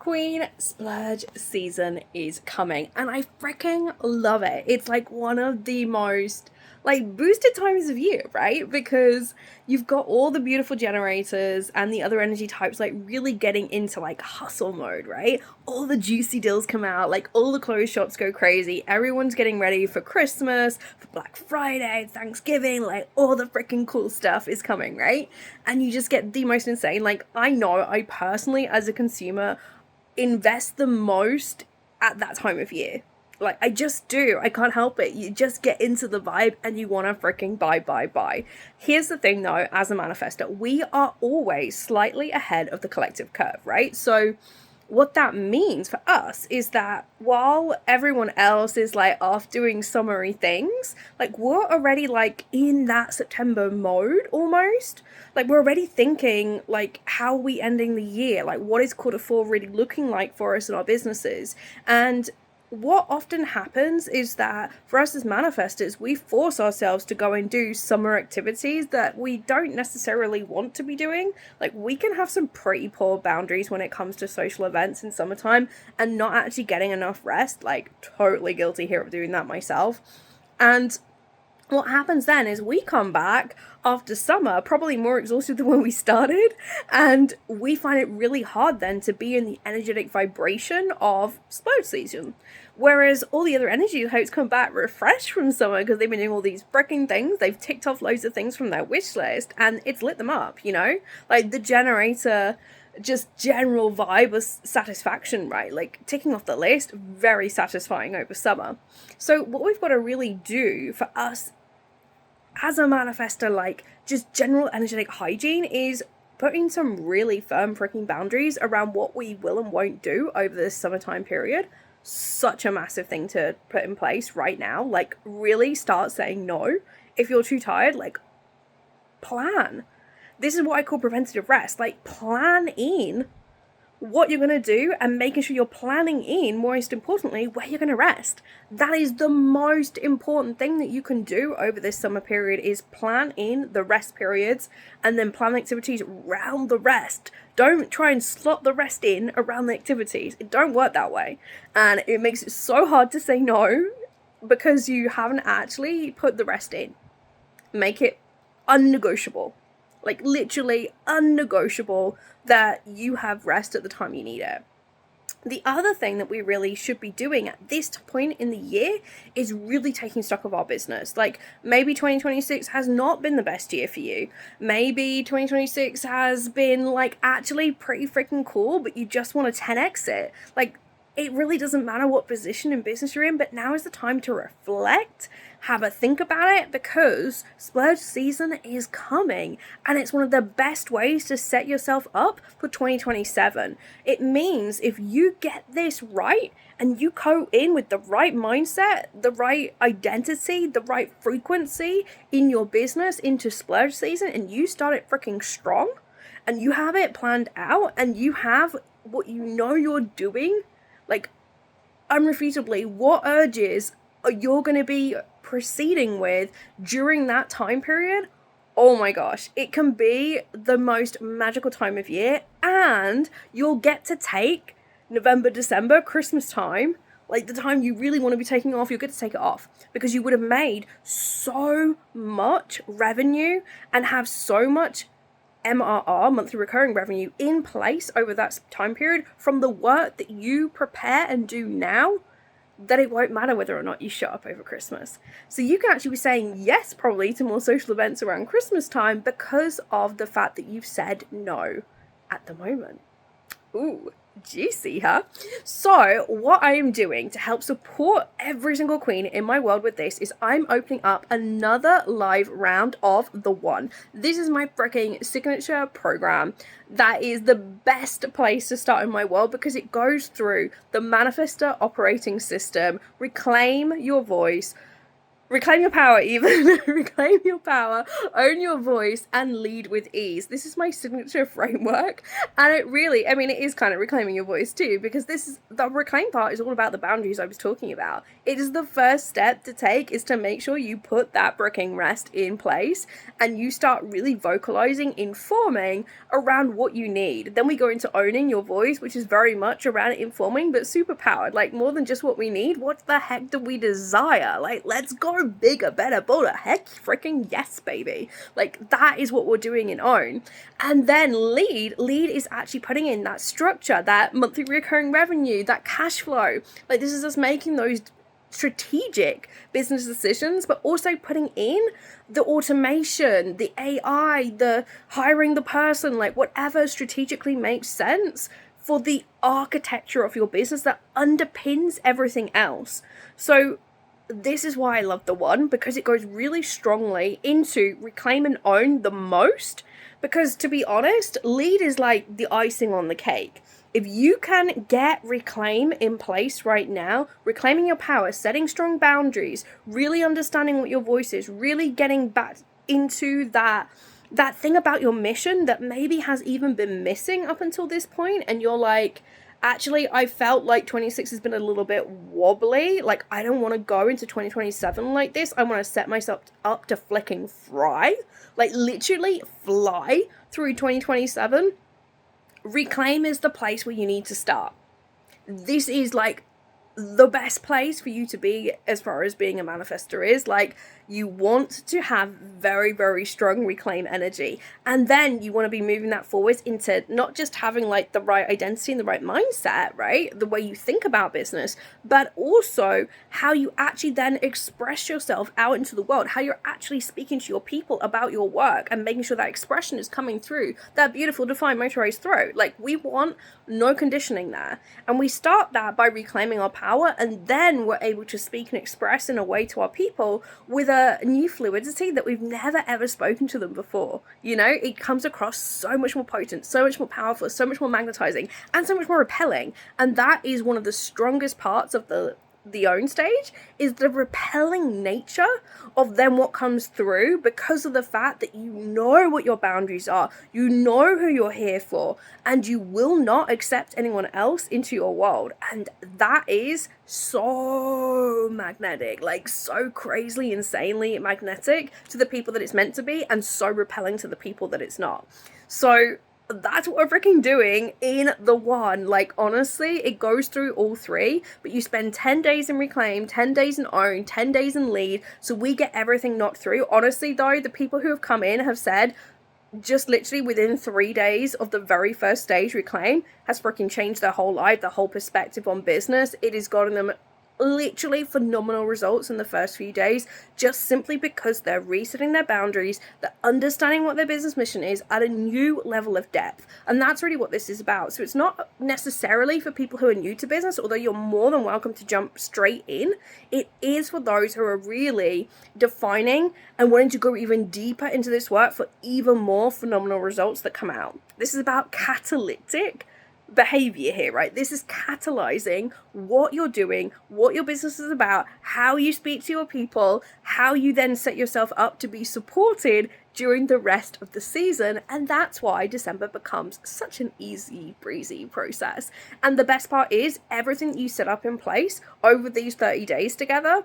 Queen, Splurge season is coming and I freaking love it. It's like one of the most boosted times of year, right? Because you've got all the beautiful generators and the other energy types really getting into hustle mode, right? All the juicy deals come out, all the clothes shops go crazy. Everyone's getting ready for Christmas, for Black Friday, Thanksgiving, all the freaking cool stuff is coming, right? And you just get the most insane. I know I personally, as a consumer, invest the most at that time of year. I just do. I can't help it. You just get into the vibe and you want to freaking buy. Here's the thing though, as a manifestor, we are always slightly ahead of the collective curve, right? So what that means for us is that while everyone else is off doing summery things, we're already in that September mode almost. We're already thinking how are we ending the year? What is Q4 really looking like for us in our businesses? And what often happens is that for us as manifestors, we force ourselves to go and do summer activities that we don't necessarily want to be doing. We can have some pretty poor boundaries when it comes to social events in summertime and not actually getting enough rest. Totally guilty here of doing that myself. And what happens then is we come back after summer probably more exhausted than when we started, and we find it really hard then to be in the energetic vibration of splurge season. Whereas all the other energy types come back refreshed from summer because they've been doing all these freaking things. They've ticked off loads of things from their wish list and it's lit them up, you know? The generator, just general vibe of satisfaction, right? Ticking off the list, very satisfying over summer. So what we've got to really do for us as a manifestor, just general energetic hygiene, is putting some really firm freaking boundaries around what we will and won't do over this summertime period. Such a massive thing to put in place right now. Really start saying no. If you're too tired, plan. This is what I call preventative rest. Plan in what you're going to do and making sure you're planning in, most importantly, where you're going to rest. That is the most important thing that you can do over this summer period, is plan in the rest periods and then plan activities around the rest. Don't try and slot the rest in around the activities. It don't work that way. And it makes it so hard to say no because you haven't actually put the rest in. Make it unnegotiable. Literally unnegotiable that you have rest at the time you need it. The other thing that we really should be doing at this point in the year is really taking stock of our business. Maybe 2026 has not been the best year for you. Maybe 2026 has been actually pretty freaking cool, but you just want to 10x it. It really doesn't matter what position in business you're in, but now is the time to reflect, have a think about it, because splurge season is coming and it's one of the best ways to set yourself up for 2027. It means if you get this right and you go in with the right mindset, the right identity, the right frequency in your business into splurge season, and you start it freaking strong and you have it planned out and you have what you know you're doing, unrefutably, what urges you're going to be proceeding with during that time period. Oh my gosh, it can be the most magical time of year, and you'll get to take November, December, Christmas time, the time you really want to be taking off, you'll get to take it off because you would have made so much revenue and have so much MRR, monthly recurring revenue, in place over that time period from the work that you prepare and do now, that it won't matter whether or not you show up over Christmas. So you can actually be saying yes probably to more social events around Christmas time because of the fact that you've said no at the moment. Ooh, juicy, huh? So what I am doing to help support every single queen in my world with this is I'm opening up another live round of The One. This is my freaking signature program that is the best place to start in my world because it goes through the Manifestor operating system, reclaim your voice, Reclaim your power, even. Reclaim your power, own your voice, and lead with ease. This is my signature framework. And it really, I mean, it is kind of reclaiming your voice too, because this is the reclaim part is all about the boundaries I was talking about. It is the first step to take, is to make sure you put that bricking rest in place and you start really vocalizing, informing around what you need. Then we go into owning your voice, which is very much around informing, but super powered. Like, more than just what we need, what the heck do we desire? Like, let's go bigger, better, bolder. Heck freaking yes, baby. Like, that is what we're doing in own. And then lead is actually putting in that structure, that monthly recurring revenue, that cash flow. Like, this is us making those strategic business decisions, but also putting in the automation, the AI, the hiring the person, like whatever strategically makes sense for the architecture of your business that underpins everything else. So this is why I love the one, because it goes really strongly into reclaim and own the most. Because to be honest, lead is like the icing on the cake. If you can get reclaim in place right now, reclaiming your power, setting strong boundaries, really understanding what your voice is, really getting back into that thing about your mission that maybe has even been missing up until this point, and you're like, actually, I felt like 26 has been a little bit wobbly. Like, I don't want to go into 2027 like this. I want to set myself up to flicking fly. Like, literally fly through 2027. Reclaim is the place where you need to start. This is like the best place for you to be as far as being a manifestor is. Like, you want to have very, very strong reclaim energy, and then you want to be moving that forward into not just having like the right identity and the right mindset, right, the way you think about business, but also how you actually then express yourself out into the world, how you're actually speaking to your people about your work and making sure that expression is coming through that beautiful defined motorized throat. Like, we want no conditioning there, and we start that by reclaiming our power, and then we're able to speak and express in a way to our people with a new fluidity that we've never ever spoken to them before. You know, it comes across so much more potent, so much more powerful, so much more magnetizing, and so much more repelling. And that is one of the strongest parts of the own stage, is the repelling nature of then what comes through, because of the fact that you know what your boundaries are, you know who you're here for, and you will not accept anyone else into your world. And that is so magnetic, like so crazily, insanely magnetic to the people that it's meant to be, and so repelling to the people that it's not. So that's what we're freaking doing in the one. Like, honestly, it goes through all three, but you spend 10 days in reclaim, 10 days in own, 10 days in lead, so we get everything knocked through. Honestly though, the people who have come in have said just literally within 3 days of the very first stage, reclaim has freaking changed their whole life, their whole perspective on business. It has gotten them literally phenomenal results in the first few days, just simply because they're resetting their boundaries, they're understanding what their business mission is at a new level of depth. And that's really what this is about. So it's not necessarily for people who are new to business, although you're more than welcome to jump straight in. It is for those who are really defining and wanting to go even deeper into this work for even more phenomenal results that come out. This is about catalytic behavior here, right? This is catalyzing what you're doing, what your business is about, how you speak to your people, how you then set yourself up to be supported during the rest of the season. And that's why December becomes such an easy breezy process. And the best part is everything that you set up in place over these 30 days together,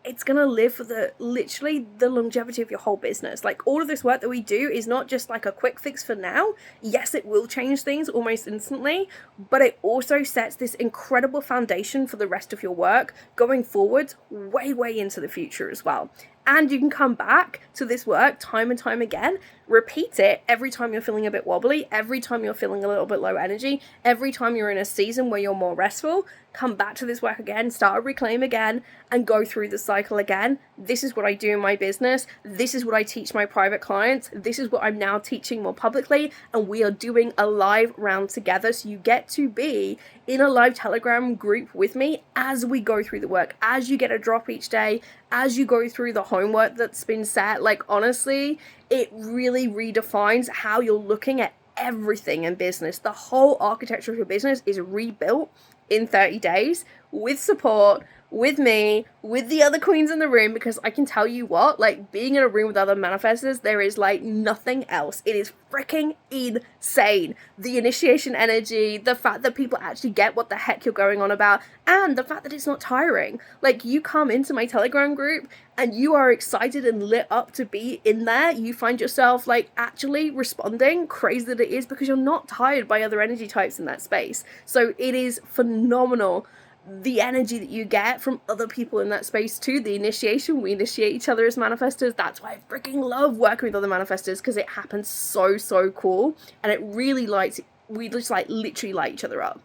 it's going to live for literally the longevity of your whole business. Like, all of this work that we do is not just like a quick fix for now. Yes, it will change things almost instantly, but it also sets this incredible foundation for the rest of your work going forward, way, way into the future as well. And you can come back to this work time and time again, repeat it every time you're feeling a bit wobbly, every time you're feeling a little bit low energy, every time you're in a season where you're more restful. Come back to this work again, start a reclaim again, and go through the cycle again. This is what I do in my business. This is what I teach my private clients. This is what I'm now teaching more publicly, and we are doing a live round together. So you get to be in a live Telegram group with me as we go through the work, as you get a drop each day, as you go through the homework that's been set. Like, honestly, it really redefines how you're looking at everything in business. The whole architecture of your business is rebuilt in 30 days with support, with me, with the other queens in the room, because I can tell you what, like, being in a room with other manifestors, there is like nothing else. It is freaking insane. The initiation energy, the fact that people actually get what the heck you're going on about, and the fact that it's not tiring. Like, you come into my Telegram group and you are excited and lit up to be in there. You find yourself like actually responding, crazy that it is, because you're not tired by other energy types in that space. So it is phenomenal, the energy that you get from other people in that space too. The initiation, we initiate each other as manifestors. That's why I freaking love working with other manifestors, because it happens so cool, and it really lights, we just like literally light each other up.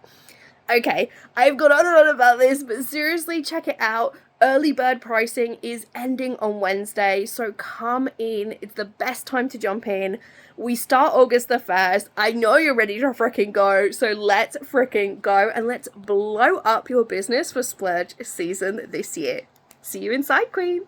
Okay, I've gone on and on about this, but seriously, check it out. Early bird pricing is ending on Wednesday, so come in. It's the best time to jump in. We start August the 1st. I know you're ready to freaking go, so let's freaking go and let's blow up your business for Splurge season this year. See you inside, Queen.